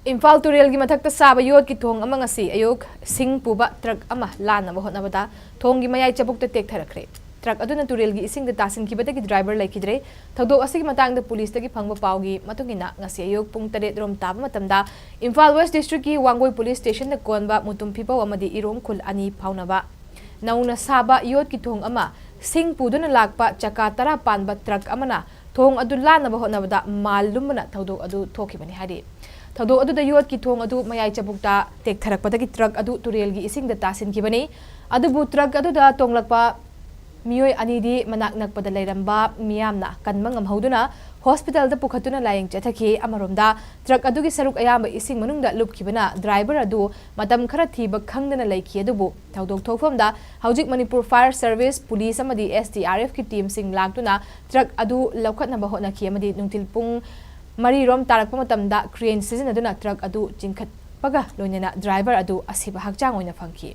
Imphal Turel gi mathakta saba yot ki thong ama ngasi ayok sing puba truck ama lana ba hotnabada thong gi mayai chabukta tektharakre truck aduna Turel gi ishingda tasinkhre gi driver laikidre thadok asigi matangda police tagi phangba pawgi matungina ngasi ayok pung 8 rom taba matamda Imphal West District gi Wangoi Police Station da konba mutum pipa amadi irom khul ani phaunaba nauna saba yot ki thong ama sing puduna lakpa chaka tara panba truck amana thong adu lana ba hotnabada mal lumna thadok adu thokibani hari thadok adu da yot ki thong adu mayai chabukta tektharakpadagi truck adu Turel gi ishingda tasinkhre adu bu truck adu da tonglakpa miyoi anidi manak nakpada leiramba miyamna kanma ngamhoduna hospital da pukhatuna laying chathaki amaromda truck adu gi saruk ayamba ising manungda lupkibana driver adu matam khara thiba khangdana leikhi adubu thadok thokfamda haujik Manipur Fire Service police amadi SDRF ki team sing laktuna truck adu laukhatna ba hotna ki amadi nungtil pung Mari rom tarakpa matamda crane sijinnaduna truck adu jingkhatpaga loinena driver adu Asiba Hakchang Oina Phangkhre.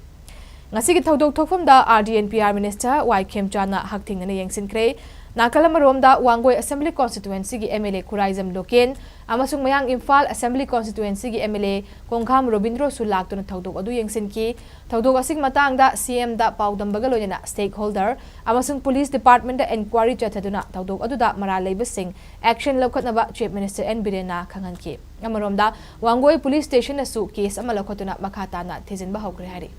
Ngasigi thodok thokfamda RDNPR Minister Khemchana Haktingnana yengsinkhre Nakalamaromda Wangoi Assembly Constituency gi MLA Khuraizam Loken amasung mayang Imphal Assembly Constituency gi MLA Kongkham Robindro Sulaktuna thodok adu yengsinki thodok asig matangda CM da paudambaga loinena stakeholder amasung police department da inquiry chathaduna thodok adu da mara leibasing action lokhatnaba Chief Minister N Birena khanganki amaromda Wangoi Police Station asu case ama lokhatuna makhatana thejinba hokre hari